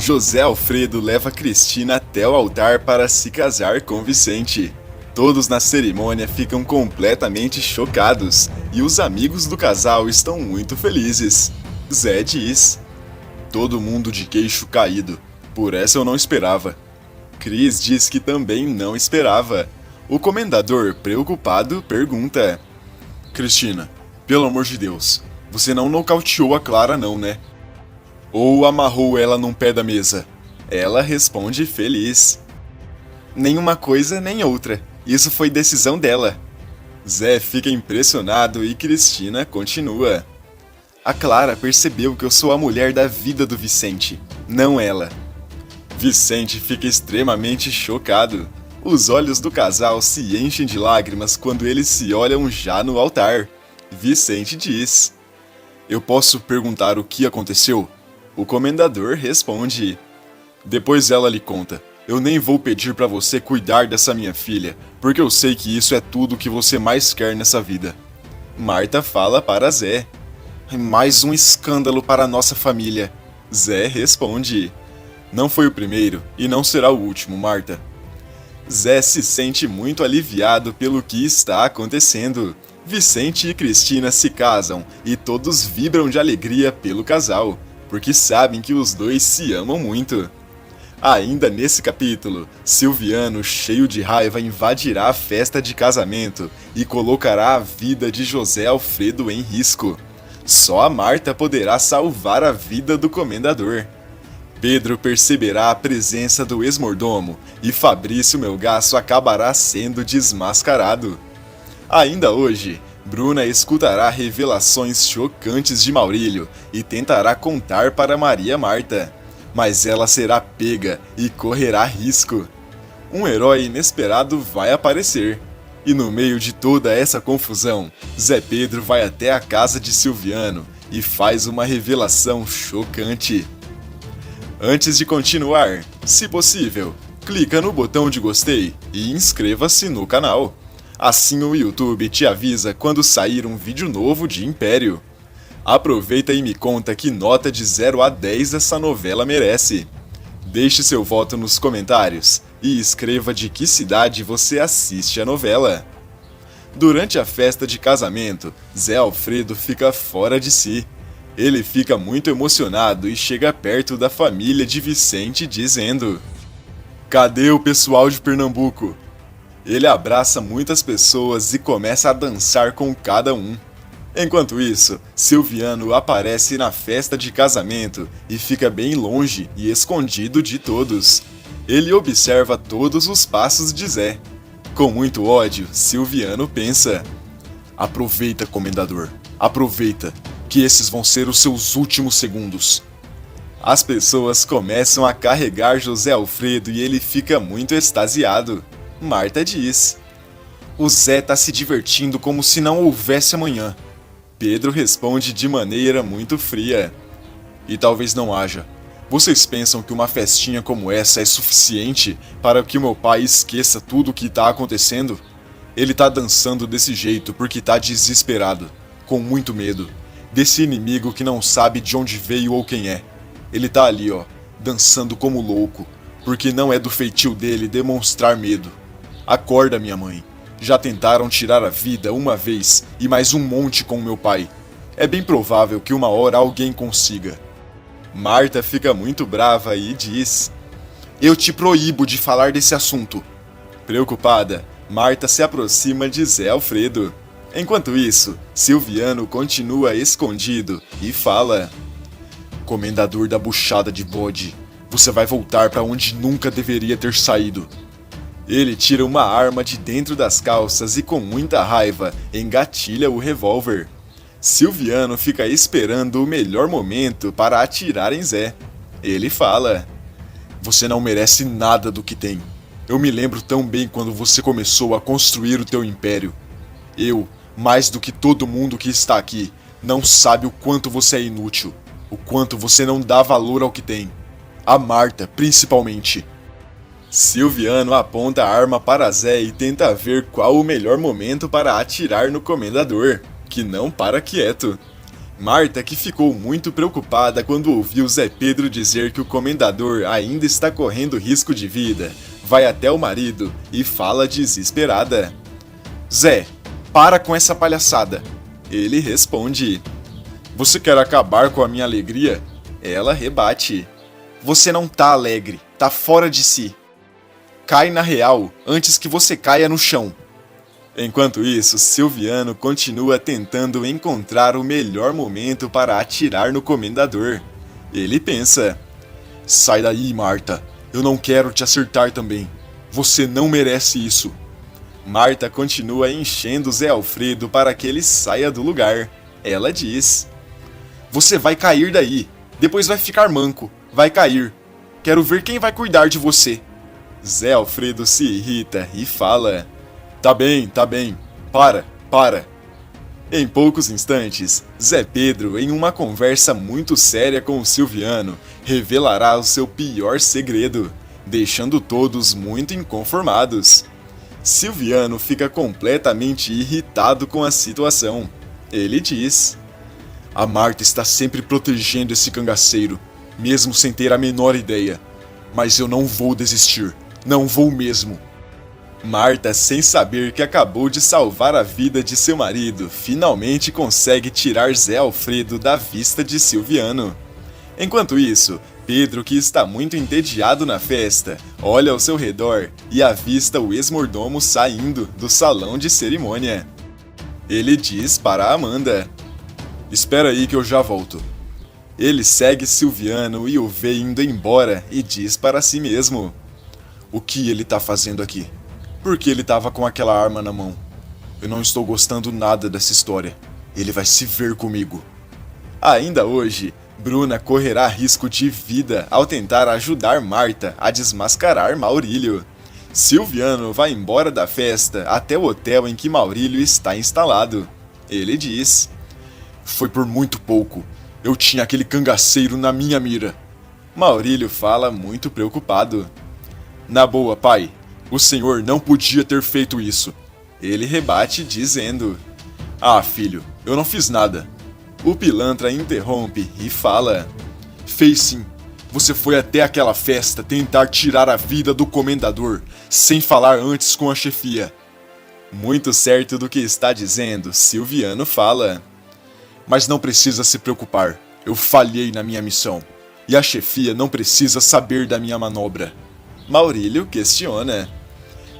José Alfredo leva Cristina até o altar para se casar com Vicente. Todos na cerimônia ficam completamente chocados e os amigos do casal estão muito felizes. Zé diz: todo mundo de queixo caído, por essa eu não esperava. Cris diz que também não esperava. O comendador, preocupado, pergunta: Cristina, pelo amor de Deus, você não nocauteou a Clara não, né? Ou amarrou ela num pé da mesa? Ela responde feliz: nenhuma coisa nem outra, isso foi decisão dela. Zé fica impressionado e Cristina continua: a Clara percebeu que eu sou a mulher da vida do Vicente, não ela. Vicente fica extremamente chocado. Os olhos do casal se enchem de lágrimas quando eles se olham já no altar. Vicente diz: eu posso perguntar o que aconteceu? O comendador responde: depois ela lhe conta. Eu nem vou pedir pra você cuidar dessa minha filha, porque eu sei que isso é tudo que você mais quer nessa vida. Marta fala para Zé: mais um escândalo para nossa família. Zé responde: não foi o primeiro e não será o último, Marta. Zé se sente muito aliviado pelo que está acontecendo. Vicente e Cristina se casam e todos vibram de alegria pelo casal, porque sabem que os dois se amam muito. Ainda nesse capítulo, Silviano, cheio de raiva, invadirá a festa de casamento e colocará a vida de José Alfredo em risco. Só a Marta poderá salvar a vida do comendador. Pedro perceberá a presença do ex-mordomo e Fabrício Melgaço acabará sendo desmascarado. Ainda hoje, Bruna escutará revelações chocantes de Maurílio e tentará contar para Maria Marta, mas ela será pega e correrá risco. Um herói inesperado vai aparecer, e no meio de toda essa confusão, Zé Pedro vai até a casa de Silviano e faz uma revelação chocante. Antes de continuar, se possível, clica no botão de gostei e inscreva-se no canal. Assim o YouTube te avisa quando sair um vídeo novo de Império. Aproveita e me conta que nota de 0 a 10 essa novela merece. Deixe seu voto nos comentários e escreva de que cidade você assiste a novela. Durante a festa de casamento, Zé Alfredo fica fora de si. Ele fica muito emocionado e chega perto da família de Vicente dizendo: cadê o pessoal de Pernambuco? Ele abraça muitas pessoas e começa a dançar com cada um. Enquanto isso, Silviano aparece na festa de casamento e fica bem longe e escondido de todos. Ele observa todos os passos de Zé. Com muito ódio, Silviano pensa: aproveita, comendador, aproveita, que esses vão ser os seus últimos segundos. As pessoas começam a carregar José Alfredo e ele fica muito extasiado. Marta diz: o Zé tá se divertindo como se não houvesse amanhã. Pedro responde de maneira muito fria: e talvez não haja. Vocês pensam que uma festinha como essa é suficiente para que meu pai esqueça tudo o que tá acontecendo? Ele tá dançando desse jeito porque tá desesperado, com muito medo, desse inimigo que não sabe de onde veio ou quem é. Ele tá ali, ó, dançando como louco, porque não é do feitio dele demonstrar medo. Acorda, minha mãe. Já tentaram tirar a vida uma vez e mais um monte com meu pai. É bem provável que uma hora alguém consiga. Marta fica muito brava e diz: eu te proíbo de falar desse assunto. Preocupada, Marta se aproxima de Zé Alfredo. Enquanto isso, Silviano continua escondido e fala: comendador da buchada de bode, você vai voltar para onde nunca deveria ter saído. Ele tira uma arma de dentro das calças e com muita raiva engatilha o revólver. Silviano fica esperando o melhor momento para atirar em Zé. Ele fala: você não merece nada do que tem. Eu me lembro tão bem quando você começou a construir o teu império. Eu, mais do que todo mundo que está aqui, não sabe o quanto você é inútil, o quanto você não dá valor ao que tem. A Marta, principalmente. Silviano aponta a arma para Zé e tenta ver qual o melhor momento para atirar no comendador, que não para quieto. Marta, que ficou muito preocupada quando ouviu Zé Pedro dizer que o comendador ainda está correndo risco de vida, vai até o marido e fala desesperada: Zé, para com essa palhaçada. Ele responde: Você quer acabar com a minha alegria? Ela rebate: Você não tá alegre, tá fora de si. Cai na real antes que você caia no chão. Enquanto isso, Silviano continua tentando encontrar o melhor momento para atirar no comendador. Ele pensa: Sai daí, Marta. Eu não quero te acertar também. Você não merece isso. Marta continua enchendo Zé Alfredo para que ele saia do lugar. Ela diz: Você vai cair daí. Depois vai ficar manco. Vai cair. Quero ver quem vai cuidar de você. Zé Alfredo se irrita e fala: Tá bem. Para. Em poucos instantes, Zé Pedro, em uma conversa muito séria com o Silviano, revelará o seu pior segredo, deixando todos muito inconformados. Silviano fica completamente irritado com a situação. Ele diz: A Marta está sempre protegendo esse cangaceiro, mesmo sem ter a menor ideia. Mas eu não vou desistir. Não vou mesmo. Marta, sem saber que acabou de salvar a vida de seu marido, finalmente consegue tirar Zé Alfredo da vista de Silviano. Enquanto isso, Pedro, que está muito entediado na festa, olha ao seu redor e avista o ex-mordomo saindo do salão de cerimônia. Ele diz para Amanda: Espera aí que eu já volto. Ele segue Silviano e o vê indo embora e diz para si mesmo: O que ele tá fazendo aqui? Por que ele tava com aquela arma na mão? Eu não estou gostando nada dessa história. Ele vai se ver comigo. Ainda hoje, Bruna correrá risco de vida ao tentar ajudar Marta a desmascarar Maurílio. Silviano vai embora da festa até o hotel em que Maurílio está instalado. Ele diz: Foi por muito pouco. Eu tinha aquele cangaceiro na minha mira. Maurílio fala muito preocupado: Na boa, pai. O senhor não podia ter feito isso. Ele rebate dizendo: Ah, filho, eu não fiz nada. O pilantra interrompe e fala: Fez sim. Você foi até aquela festa tentar tirar a vida do comendador, sem falar antes com a chefia. Muito certo do que está dizendo, Silviano fala: Mas não precisa se preocupar. Eu falhei na minha missão. E a chefia não precisa saber da minha manobra. Maurílio questiona: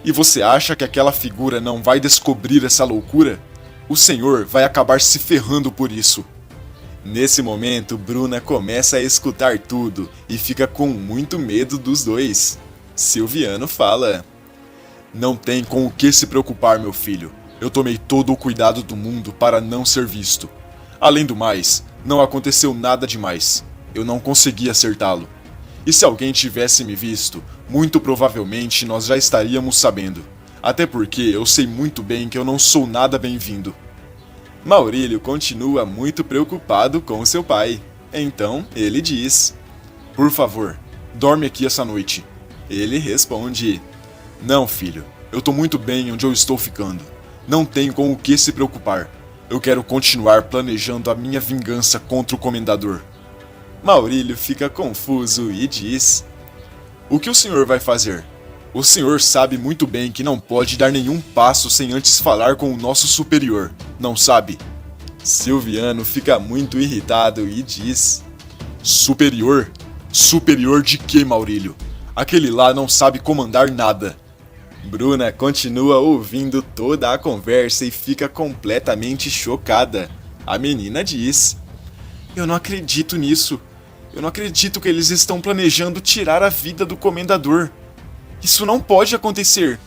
E você acha que aquela figura não vai descobrir essa loucura? O senhor vai acabar se ferrando por isso. Nesse momento, Bruna começa a escutar tudo e fica com muito medo dos dois. Silviano fala: Não tem com o que se preocupar, meu filho. Eu tomei todo o cuidado do mundo para não ser visto. Além do mais, não aconteceu nada demais. Eu não consegui acertá-lo. E se alguém tivesse me visto, muito provavelmente nós já estaríamos sabendo. Até porque eu sei muito bem que eu não sou nada bem-vindo. Maurílio continua muito preocupado com seu pai. Então ele diz: Por favor, dorme aqui essa noite. Ele responde: Não, filho, eu tô muito bem onde eu estou ficando. Não tenho com o que se preocupar. Eu quero continuar planejando a minha vingança contra o comendador. Maurílio fica confuso e diz: O que o senhor vai fazer? O senhor sabe muito bem que não pode dar nenhum passo sem antes falar com o nosso superior, não sabe? Silviano fica muito irritado e diz: Superior? Superior de quê, Maurílio? Aquele lá não sabe comandar nada. Bruna continua ouvindo toda a conversa e fica completamente chocada. A menina diz: Eu não acredito nisso. Eu não acredito que eles estão planejando tirar a vida do comendador. Isso não pode acontecer.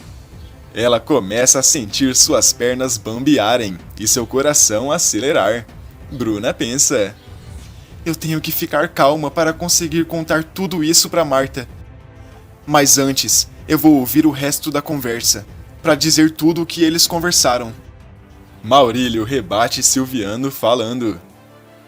Ela começa a sentir suas pernas bambearem e seu coração acelerar. Bruna pensa: Eu tenho que ficar calma para conseguir contar tudo isso para Marta. Mas antes, eu vou ouvir o resto da conversa, para dizer tudo o que eles conversaram. Maurílio rebate Silviano falando: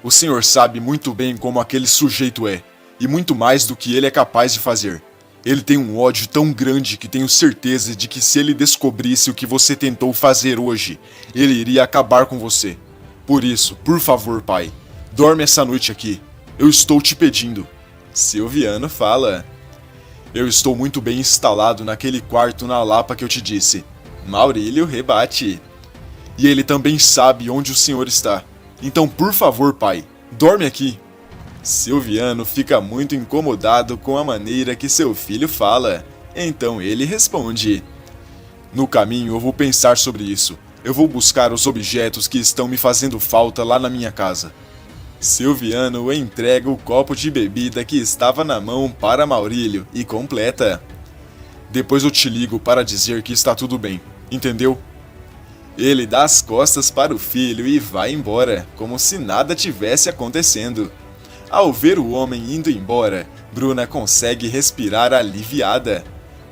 O senhor sabe muito bem como aquele sujeito é, e muito mais do que ele é capaz de fazer. Ele tem um ódio tão grande que tenho certeza de que se ele descobrisse o que você tentou fazer hoje, ele iria acabar com você. Por isso, por favor, pai, Dorme essa noite aqui. Eu estou te pedindo. Silviano fala. Eu estou muito bem instalado naquele quarto na Lapa que eu te disse. Maurílio rebate. E ele também sabe onde o senhor está. Então, por favor, pai, dorme aqui. Silviano fica muito incomodado com a maneira que seu filho fala. Então ele responde: no caminho eu vou pensar sobre isso. Eu vou buscar os objetos que estão me fazendo falta lá na minha casa. Silviano entrega o copo de bebida que estava na mão para Maurílio e completa: depois eu te ligo para dizer que está tudo bem, entendeu? Ele dá as costas para o filho e vai embora, como se nada tivesse acontecendo. Ao ver o homem indo embora, Bruna consegue respirar aliviada.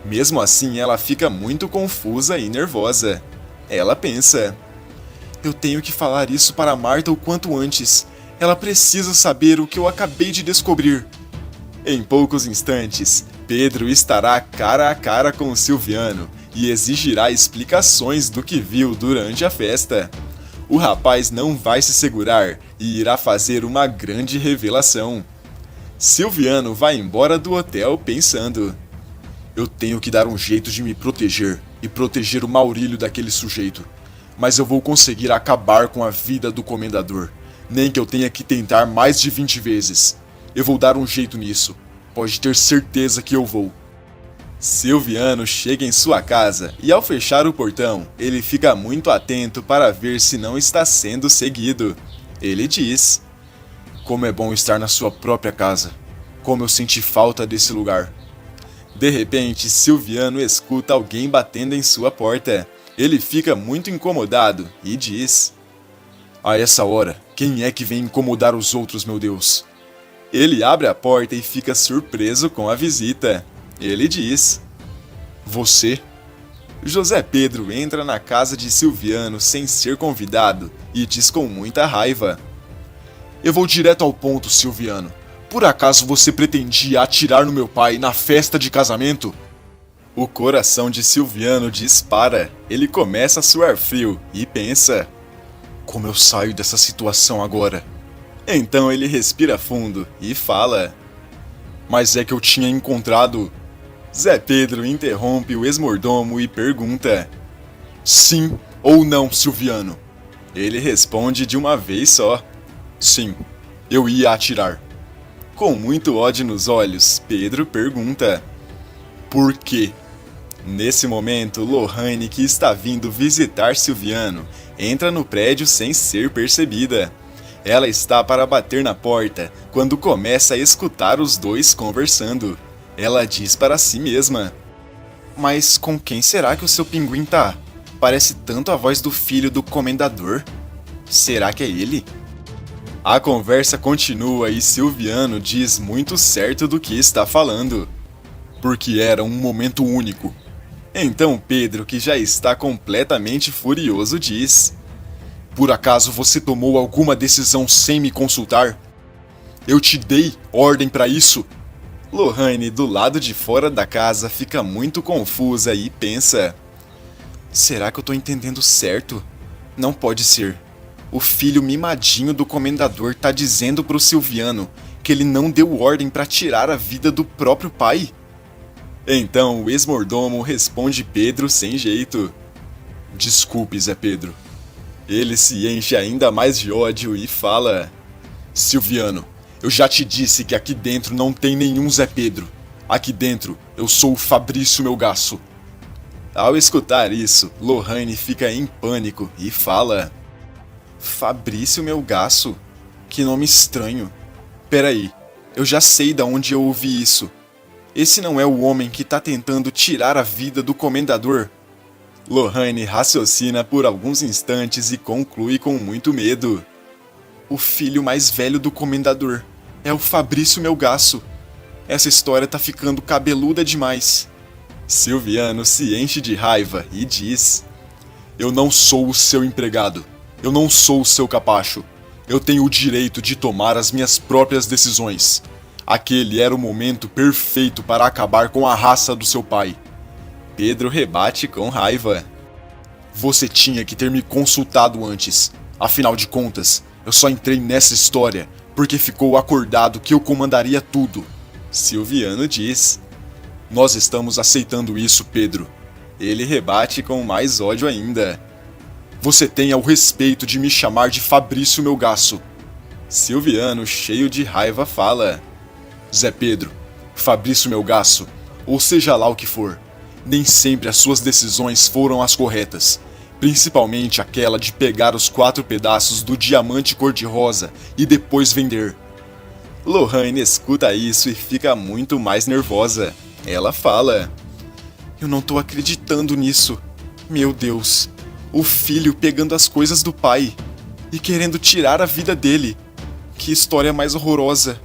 Mesmo assim, ela fica muito confusa e nervosa. Ela pensa: eu tenho que falar isso para Marta o quanto antes. Ela precisa saber o que eu acabei de descobrir. Em poucos instantes, Pedro estará cara a cara com Silviano e exigirá explicações do que viu durante a festa. O rapaz não vai se segurar e irá fazer uma grande revelação. Silviano vai embora do hotel pensando: eu tenho que dar um jeito de me proteger e proteger o Maurílio daquele sujeito. Mas eu vou conseguir acabar com a vida do comendador. Nem que eu tenha que tentar mais de 20 vezes. Eu vou dar um jeito nisso. Pode ter certeza que eu vou. Silviano chega em sua casa e ao fechar o portão, ele fica muito atento para ver se não está sendo seguido. Ele diz: como é bom estar na sua própria casa. Como eu senti falta desse lugar. De repente, Silviano escuta alguém batendo em sua porta. Ele fica muito incomodado e diz: a essa hora, quem é que vem incomodar os outros, meu Deus? Ele abre a porta e fica surpreso com a visita. Ele diz: você? José Pedro entra na casa de Silviano sem ser convidado e diz com muita raiva: eu vou direto ao ponto, Silviano. Por acaso você pretendia atirar no meu pai na festa de casamento? O coração de Silviano dispara. Ele começa a suar frio e pensa: como eu saio dessa situação agora? Então ele respira fundo e fala: mas é que eu tinha encontrado... Zé Pedro interrompe o ex-mordomo e pergunta: sim ou não, Silviano? Ele responde de uma vez só: sim, eu ia atirar. Com muito ódio nos olhos, Pedro pergunta: por quê? Nesse momento, Lohane, que está vindo visitar Silviano, entra no prédio sem ser percebida. Ela está para bater na porta quando começa a escutar os dois conversando. Ela diz para si mesma: mas com quem será que o seu pinguim tá? Parece tanto a voz do filho do comendador. Será que é ele? A conversa continua e Silviano diz muito certo do que está falando. Porque era um momento único. Então Pedro, que já está completamente furioso, diz: por acaso você tomou alguma decisão sem me consultar? Eu te dei ordem para isso? Lohane, do lado de fora da casa, fica muito confusa e pensa: será que eu tô entendendo certo? Não pode ser. O filho mimadinho do comendador tá dizendo pro Silviano que ele não deu ordem para tirar a vida do próprio pai? Então o ex-mordomo responde Pedro sem jeito: desculpe, Zé Pedro. Ele se enche ainda mais de ódio e fala: Silviano, eu já te disse que aqui dentro não tem nenhum Zé Pedro. Aqui dentro eu sou o Fabrício Melgaço. Ao escutar isso, Lohane fica em pânico e fala: Fabrício Melgaço? Que nome estranho. Peraí, eu já sei de onde eu ouvi isso. Esse não é o homem que tá tentando tirar a vida do comendador? Lohane raciocina por alguns instantes e conclui com muito medo: o filho mais velho do comendador é o Fabrício Melgaço. Essa história tá ficando cabeluda demais. Silviano se enche de raiva e diz: eu não sou o seu empregado. Eu não sou o seu capacho. Eu tenho o direito de tomar as minhas próprias decisões. Aquele era o momento perfeito para acabar com a raça do seu pai. Pedro rebate com raiva: você tinha que ter me consultado antes. Afinal de contas, Eu só entrei nessa história porque ficou acordado que eu comandaria tudo. Silviano diz. Nós estamos aceitando isso, Pedro. Ele rebate com mais ódio ainda. Você tenha o respeito de me chamar de Fabrício Melgaço. Silviano, cheio de raiva, fala. Zé Pedro, Fabrício Melgaço, ou seja lá o que for, nem sempre as suas decisões foram as corretas. Principalmente aquela de pegar os 4 pedaços do diamante cor-de-rosa e depois vender. Lohane escuta isso e fica muito mais nervosa. Ela fala. Eu não tô acreditando nisso. Meu Deus. O filho pegando as coisas do pai e querendo tirar a vida dele. Que história mais horrorosa.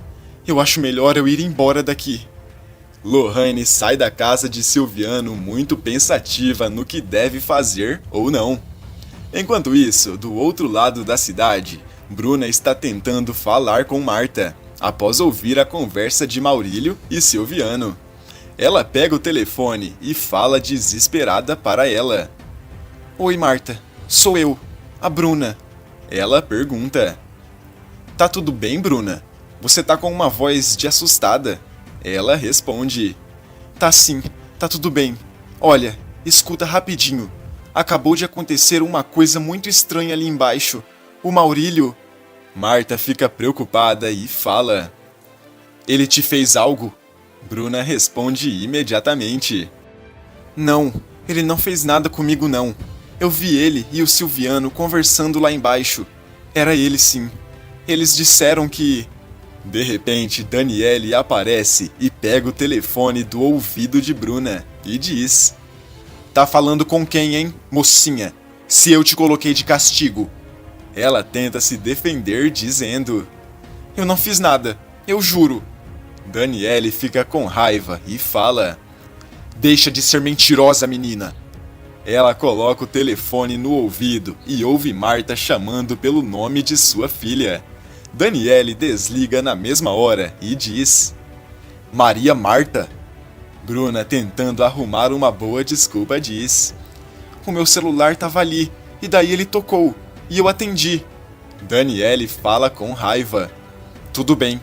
Eu acho melhor eu ir embora daqui. Lohane sai da casa de Silviano muito pensativa no que deve fazer ou não. Enquanto isso, do outro lado da cidade, Bruna está tentando falar com Marta, após ouvir a conversa de Maurílio e Silviano. Ela pega o telefone e fala desesperada para ela. Oi, Marta. Sou eu, a Bruna. Ela pergunta. Tá tudo bem, Bruna? Você tá com uma voz de assustada. Ela responde. Tá sim, tá tudo bem. Olha, escuta rapidinho. Acabou de acontecer uma coisa muito estranha ali embaixo. O Maurílio... Marta fica preocupada e fala. Ele te fez algo? Bruna responde imediatamente. Não, ele não fez nada comigo não. Eu vi ele e o Silviano conversando lá embaixo. Era ele sim. Eles disseram que... De repente, Daniele aparece e pega o telefone do ouvido de Bruna e diz. Tá falando com quem, hein, mocinha? Se eu te coloquei de castigo. Ela tenta se defender dizendo. Eu não fiz nada, eu juro. Daniele fica com raiva e fala. Deixa de ser mentirosa, menina. Ela coloca o telefone no ouvido e ouve Marta chamando pelo nome de sua filha. Daniele desliga na mesma hora e diz. Maria Marta? Bruna, tentando arrumar uma boa desculpa, diz. O meu celular tava ali, e daí ele tocou, e eu atendi. Daniele fala com raiva. Tudo bem,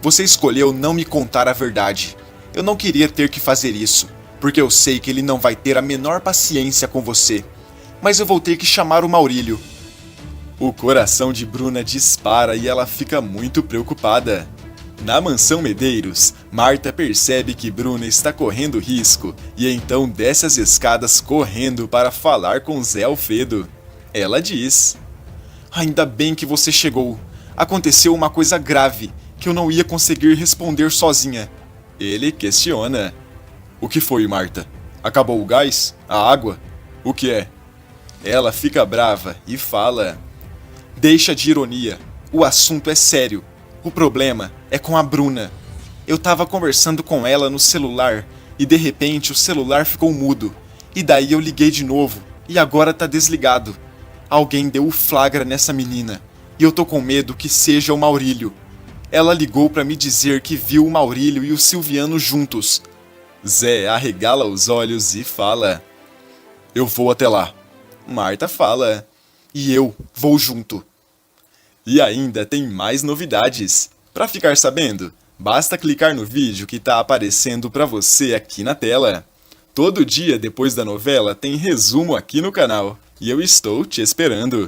você escolheu não me contar a verdade. Eu não queria ter que fazer isso, porque eu sei que ele não vai ter a menor paciência com você. Mas eu vou ter que chamar o Maurílio. O coração de Bruna dispara e ela fica muito preocupada. Na mansão Medeiros, Marta percebe que Bruna está correndo risco e então desce as escadas correndo para falar com Zé Alfredo. Ela diz. Ainda bem que você chegou. Aconteceu uma coisa grave que eu não ia conseguir responder sozinha. Ele questiona. O que foi, Marta? Acabou o gás? A água? O que é? Ela fica brava e fala. Deixa de ironia. O assunto é sério. O problema é com a Bruna. Eu tava conversando com ela no celular e de repente o celular ficou mudo. E daí eu liguei de novo e agora tá desligado. Alguém deu o flagra nessa menina e eu tô com medo que seja o Maurílio. Ela ligou pra me dizer que viu o Maurílio e o Silviano juntos. Zé arregala os olhos e fala. Eu vou até lá. Marta fala. E eu vou junto. E ainda tem mais novidades. Para ficar sabendo, basta clicar no vídeo que tá aparecendo para você aqui na tela. Todo dia depois da novela tem resumo aqui no canal. E eu estou te esperando.